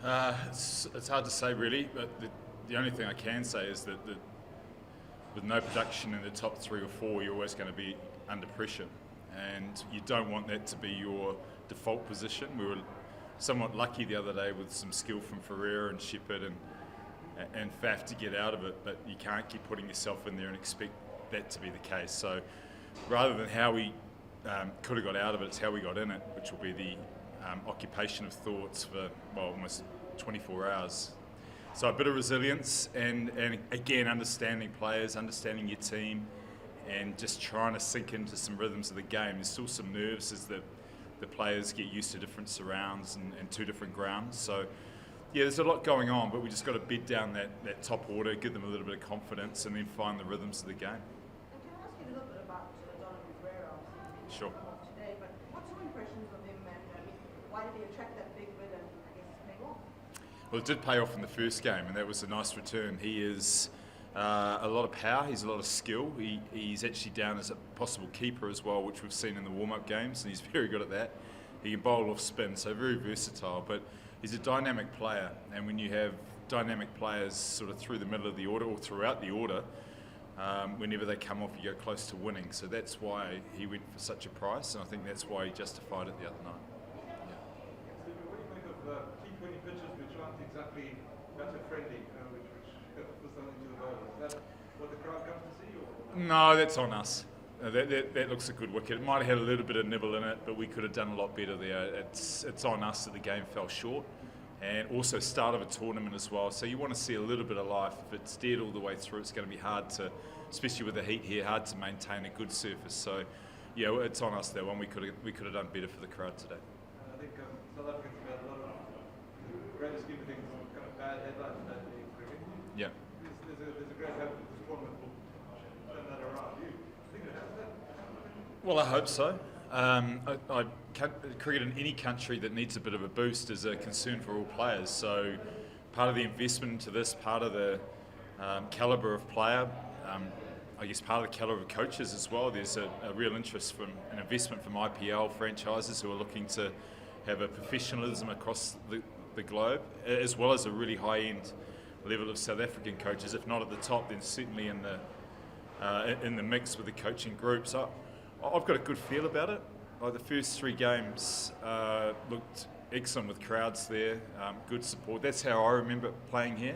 It's hard to say really, but the only thing I can say is that with no production in the top 3 or 4, you're always going to be under pressure, and you don't want that to be your default position. We were somewhat lucky the other day with some skill from Ferreira and Shepherd and Faf to get out of it, but you can't keep putting yourself in there and expect that to be the case. So rather than how we could have got out of it, it's how we got in it, which will be the occupation of thoughts for almost 24 hours. So a bit of resilience and again understanding players, understanding your team, and just trying to sink into some rhythms of the game. There's still some nerves as the players get used to different surrounds and 2 different grounds. So yeah, there's a lot going on, but we just got to bed down that top order, give them a little bit of confidence, and then find the rhythms of the game. And can I ask you a little bit about Donovan Ferreira? Sure. Today, but what's your impressions of him, and why did he attract that big bid and I guess pay off? Well, it did pay off in the first game, and that was a nice return. He is a lot of power, he's a lot of skill. He's actually down as a possible keeper as well, which we've seen in the warm-up games, and he's very good at that. He can bowl off spin, so very versatile, but he's a dynamic player, and when you have dynamic players sort of through the middle of the order or throughout the order, whenever they come off, you go close to winning. So that's why he went for such a price, and I think that's why he justified it the other night. Yeah. So what do you think of T20 pitches which aren't exactly batter-friendly, which put something to the bowler? Is that what the crowd comes to see? Or? No, that's on us. That looks a good wicket. It might have had a little bit of nibble in it, but we could have done a lot better there. It's on us that the game fell short, and also start of a tournament as well. So you want to see a little bit of life. If it's dead all the way through, it's going to be hard to, especially with the heat here, hard to maintain a good surface. So yeah, it's on us that one. We could have done better for the crowd today. I think South Africans have had a lot of great scheme of things, kind of bad headlines in that league cricket. Yeah. There's a great hope that this tournament will turn that around. Do you think it has that? Well, I hope so. Cricket in any country that needs a bit of a boost is a concern for all players. So part of the investment into this, part of the calibre of player, I guess part of the calibre of coaches as well. There's a real interest from an investment from IPL franchises who are looking to have a professionalism across the globe, as well as a really high-end level of South African coaches. If not at the top, then certainly in the mix with the coaching group. So I've got a good feel about it. Like the first 3 games looked excellent with crowds there, good support. That's how I remember playing here.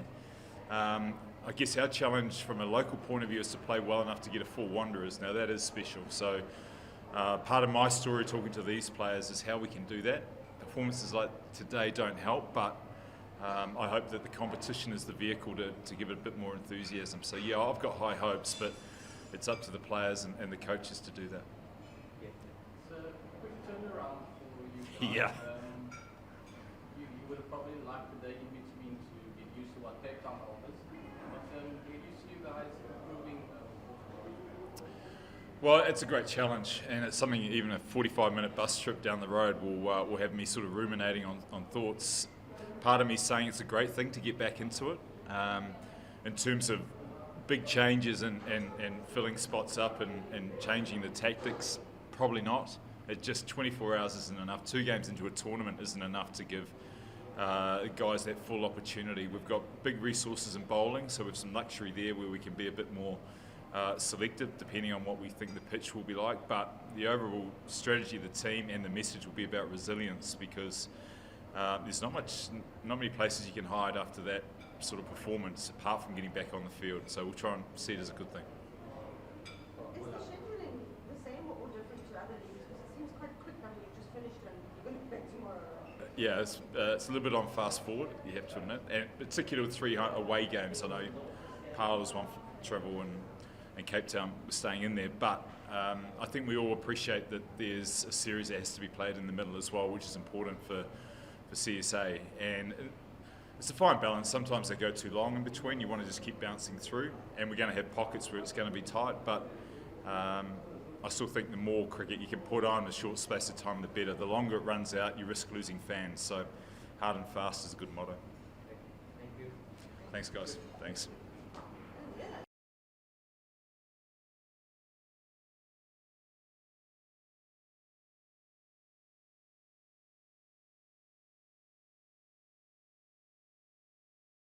I guess our challenge from a local point of view is to play well enough to get a 4 Wanderers. Now that is special. So part of my story talking to these players is how we can do that. Performances like today don't help, but I hope that the competition is the vehicle to give it a bit more enthusiasm. So yeah, I've got high hopes, but it's up to the players and the coaches to do that. So, quick turnaround for you guys. Yeah. You would have probably liked the day in between to get used to what Cape Town offers. But do you see you guys improving? Well, it's a great challenge, and it's something even a 45-minute bus trip down the road will have me sort of ruminating on thoughts. Part of me saying it's a great thing to get back into it. In terms of big changes and filling spots up and changing the tactics, probably not. It just 24 hours isn't enough. 2 games into a tournament isn't enough to give guys that full opportunity. We've got big resources in bowling, so we have some luxury there where we can be a bit more selective depending on what we think the pitch will be like. But the overall strategy of the team and the message will be about resilience, because there's not many places you can hide after that sort of performance apart from getting back on the field. So we'll try and see it as a good thing. Is the scheduling the same or different to other leagues? Because it seems quite quick. I mean, you just finished and you're going to be back tomorrow. Yeah, it's a little bit on fast forward, you have to admit, and particularly with 3 away games. I know Paarl was one for travel and Cape Town was staying in there, but I think we all appreciate that there's a series that has to be played in the middle as well, which is important for CSA. And it's a fine balance. Sometimes they go too long in between. You want to just keep bouncing through, and we're going to have pockets where it's going to be tight, but I still think the more cricket you can put on in a short space of time, the better. The longer it runs out, you risk losing fans. So hard and fast is a good motto. Thank you. Thanks, guys. Thanks.